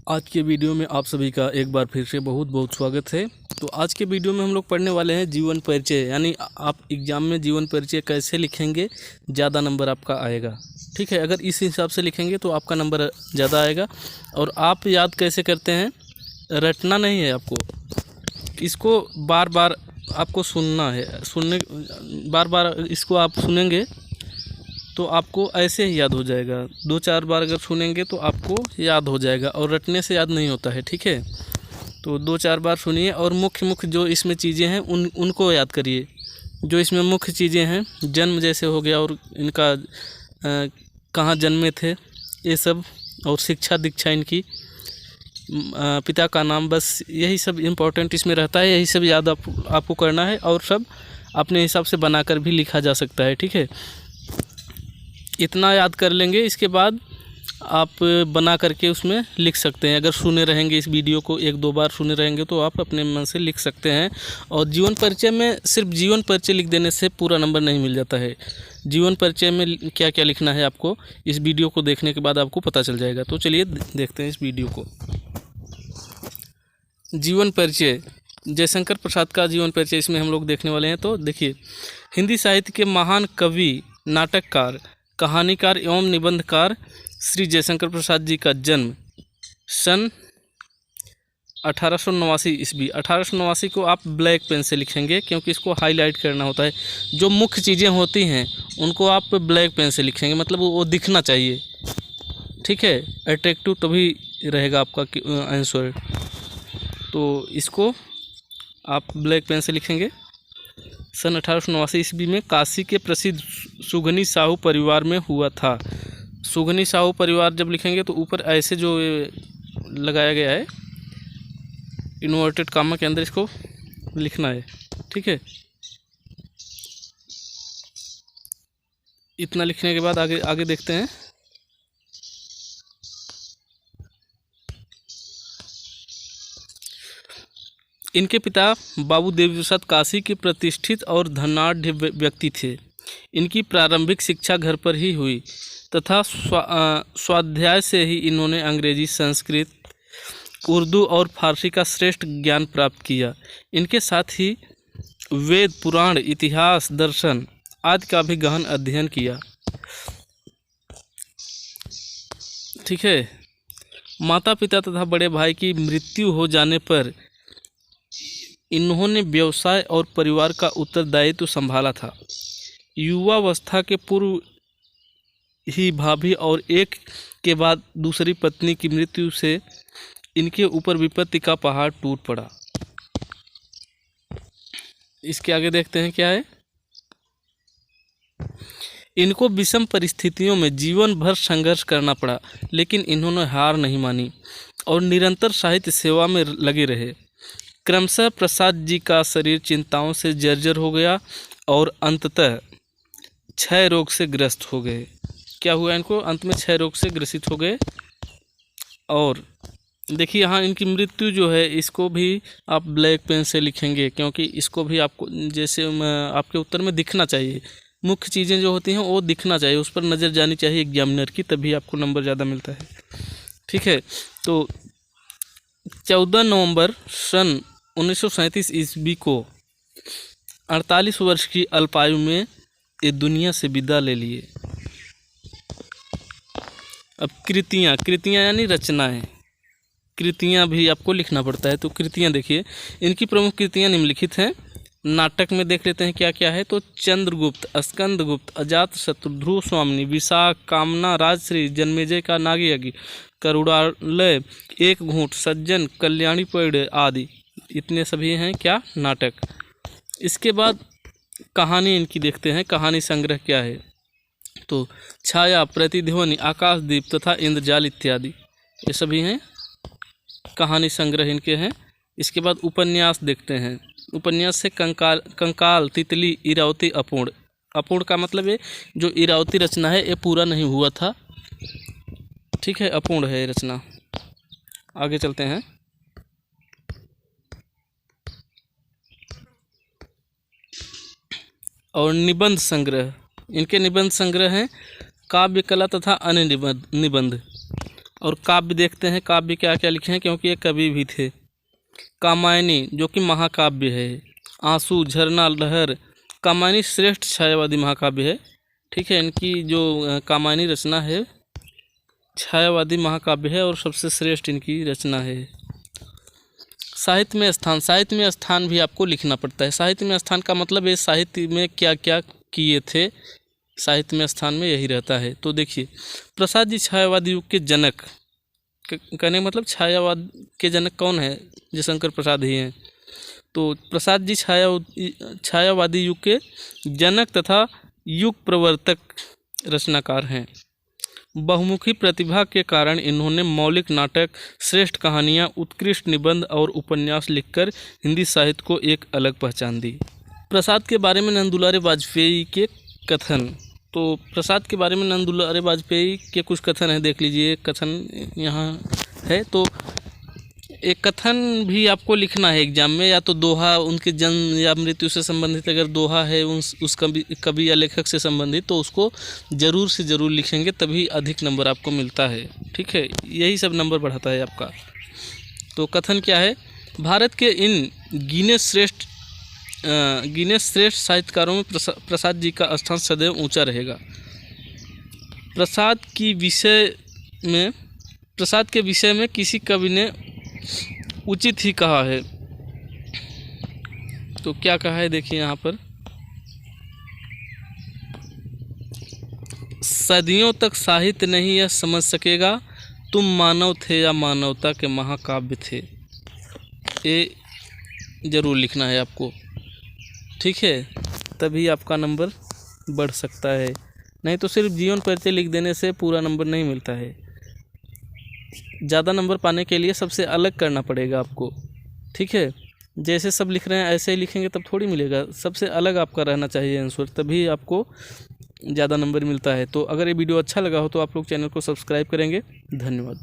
आज के वीडियो में आप सभी का एक बार फिर से बहुत बहुत स्वागत है। तो आज के वीडियो में हम लोग पढ़ने वाले हैं जीवन परिचय, यानी आप एग्ज़ाम में जीवन परिचय कैसे लिखेंगे ज़्यादा नंबर आपका आएगा। ठीक है, अगर इस हिसाब से लिखेंगे तो आपका नंबर ज़्यादा आएगा। और आप याद कैसे करते हैं, रटना नहीं है आपको, इसको बार बार आपको सुनना है। बार बार इसको आप सुनेंगे तो आपको ऐसे ही याद हो जाएगा। 2-4 बार अगर सुनेंगे तो आपको याद हो जाएगा, और रटने से याद नहीं होता है। ठीक है, तो 2-4 बार सुनिए और मुख्य जो इसमें चीज़ें हैं उनको याद करिए। जो इसमें मुख्य चीज़ें हैं, जन्म जैसे हो गया, और इनका कहाँ जन्मे थे ये सब, और शिक्षा दीक्षा इनकी, पिता का नाम, बस यही सब इम्पोर्टेंट इसमें रहता है। यही सब याद आपको करना है, और सब अपने हिसाब से बनाकर भी लिखा जा सकता है। ठीक है, इतना याद कर लेंगे, इसके बाद आप बना करके उसमें लिख सकते हैं। अगर सुने रहेंगे इस वीडियो को 1-2 बार सुने रहेंगे तो आप अपने मन से लिख सकते हैं। और जीवन परिचय में सिर्फ जीवन परिचय लिख देने से पूरा नंबर नहीं मिल जाता है। जीवन परिचय में क्या क्या लिखना है आपको इस वीडियो को देखने के बाद आपको पता चल जाएगा। तो चलिए देखते हैं इस वीडियो को। जीवन परिचय, जयशंकर प्रसाद का जीवन परिचय इसमें हम लोग देखने वाले हैं। तो देखिए, हिंदी साहित्य के महान कवि, नाटककार, कहानीकार एवं निबंधकार श्री जयशंकर प्रसाद जी का जन्म सन 1889 ईस्वी। 1889 को आप ब्लैक पेन से लिखेंगे, क्योंकि इसको हाईलाइट करना होता है। जो मुख्य चीज़ें होती हैं उनको आप ब्लैक पेन से लिखेंगे, मतलब वो दिखना चाहिए। ठीक है, अट्रैक्टिव तभी रहेगा आपका आंसर। तो इसको आप ब्लैक पेन से लिखेंगे। सन 1889 ईस्वी में काशी के प्रसिद्ध सुगनी साहू परिवार में हुआ था। सुगनी साहू परिवार जब लिखेंगे तो ऊपर ऐसे जो लगाया गया है इन्वर्टेड कामा के अंदर, इसको लिखना है। ठीक है, इतना लिखने के बाद आगे देखते हैं। इनके पिता बाबू देवी प्रसाद काशी के प्रतिष्ठित और धनाढ़ व्यक्ति थे। इनकी प्रारंभिक शिक्षा घर पर ही हुई तथा स्वाध्याय से ही इन्होंने अंग्रेजी, संस्कृत, उर्दू और फारसी का श्रेष्ठ ज्ञान प्राप्त किया। इनके साथ ही वेद, पुराण, इतिहास, दर्शन आदि का भी गहन अध्ययन किया। ठीक है, माता पिता तथा बड़े भाई की मृत्यु हो जाने पर इन्होंने व्यवसाय और परिवार का उत्तरदायित्व संभाला था। युवावस्था के पूर्व ही भाभी और एक के बाद दूसरी पत्नी की मृत्यु से इनके ऊपर विपत्ति का पहाड़ टूट पड़ा। इसके आगे देखते हैं क्या है। इनको विषम परिस्थितियों में जीवन भर संघर्ष करना पड़ा, लेकिन इन्होंने हार नहीं मानी और निरंतर साहित्य सेवा में लगे रहे। क्रमशः प्रसाद जी का शरीर चिंताओं से जर्जर हो गया और अंततः क्षय रोग से ग्रस्त हो गए। क्या हुआ इनको? अंत में क्षय रोग से ग्रसित हो गए। और देखिए यहाँ इनकी मृत्यु जो है, इसको भी आप ब्लैक पेन से लिखेंगे, क्योंकि इसको भी आपको जैसे आपके उत्तर में दिखना चाहिए। मुख्य चीज़ें जो होती हैं वो दिखना चाहिए, उस पर नज़र जानी चाहिए एग्जामिनर की, तभी आपको नंबर ज़्यादा मिलता है। ठीक है, तो 14 नवंबर सन 1937 ईस्वी को 48 वर्ष की अल्पायु में ये दुनिया से विदा ले लिए। अब कृतियाँ यानी रचनाएं, कृतियाँ भी आपको लिखना पड़ता है। तो कृतियाँ देखिए, इनकी प्रमुख कृतियाँ निम्नलिखित हैं। नाटक में देख लेते हैं क्या क्या है। तो चंद्रगुप्त, स्कंदगुप्त, अजातशत्रु, ध्रुव स्वामिनी, विशाख, कामना, राजश्री, जन्मेजय का नागयज्ञ, करुणालय, एक घूंट, सज्जन, कल्याणी पेड़ आदि, इतने सभी हैं क्या, नाटक। इसके बाद कहानी इनकी देखते हैं। कहानी संग्रह क्या है। तो छाया, प्रतिध्वनि, आकाशदीप तथा इंद्रजाल इत्यादि, ये सभी हैं कहानी संग्रह इनके हैं। इसके बाद उपन्यास देखते हैं। उपन्यास से कंकाल, तितली, इरावती, अपूर्ण। अपूर्ण का मतलब है जो इरावती रचना है ये पूरा नहीं हुआ था। ठीक है, अपूर्ण है रचना। आगे चलते हैं। और निबंध संग्रह, इनके निबंध संग्रह हैं काव्य कला तथा अन्य निबंध। और काव्य देखते हैं, काव्य क्या क्या लिखे हैं, क्योंकि ये कवि भी थे। कामायनी जो कि महाकाव्य है। आंसू, झरना, लहर। कामायनी श्रेष्ठ छायावादी महाकाव्य है। ठीक है, इनकी जो कामायनी रचना है छायावादी महाकाव्य है और सबसे श्रेष्ठ इनकी रचना है। साहित्य में स्थान, साहित्य में स्थान भी आपको लिखना पड़ता है। साहित्य में स्थान का मतलब है साहित्य में क्या क्या किए थे, साहित्य में स्थान में यही रहता है। तो देखिए, प्रसाद जी छायावादी युग के जनक, कहने मतलब छायावाद के जनक कौन है? जयशंकर प्रसाद ही हैं। तो प्रसाद जी छायावादी युग के जनक तथा युग प्रवर्तक रचनाकार हैं। बहुमुखी प्रतिभा के कारण इन्होंने मौलिक नाटक, श्रेष्ठ कहानियाँ, उत्कृष्ट निबंध और उपन्यास लिखकर हिंदी साहित्य को एक अलग पहचान दी। प्रसाद के बारे में नंद दुलारे वाजपेयी के कथन। तो प्रसाद के बारे में नंद दुलारे वाजपेयी के कुछ कथन हैं, देख लीजिए। कथन यहाँ है, तो एक कथन भी आपको लिखना है एग्जाम में, या तो दोहा, उनके जन्म या मृत्यु से संबंधित अगर दोहा है उस कवि या लेखक से संबंधित, तो उसको ज़रूर से ज़रूर लिखेंगे, तभी अधिक नंबर आपको मिलता है। ठीक है, यही सब नंबर बढ़ाता है आपका। तो कथन क्या है? भारत के इन गिनेस श्रेष्ठ साहित्यकारों में प्रसाद जी का स्थान सदैव ऊंचा रहेगा। प्रसाद के विषय में किसी कवि ने उचित ही कहा है। तो क्या कहा है, देखिए यहाँ पर, सदियों तक साहित्य नहीं यह समझ सकेगा तुम मानव थे या मानवता के महाकाव्य थे। ये ज़रूर लिखना है आपको। ठीक है, तभी आपका नंबर बढ़ सकता है, नहीं तो सिर्फ जीवन परिचय लिख देने से पूरा नंबर नहीं मिलता है। ज़्यादा नंबर पाने के लिए सबसे अलग करना पड़ेगा आपको। ठीक है, जैसे सब लिख रहे हैं ऐसे ही लिखेंगे तब थोड़ी मिलेगा, सबसे अलग आपका रहना चाहिए आंसर, तभी आपको ज़्यादा नंबर मिलता है। तो अगर ये वीडियो अच्छा लगा हो तो आप लोग चैनल को सब्सक्राइब करेंगे। धन्यवाद।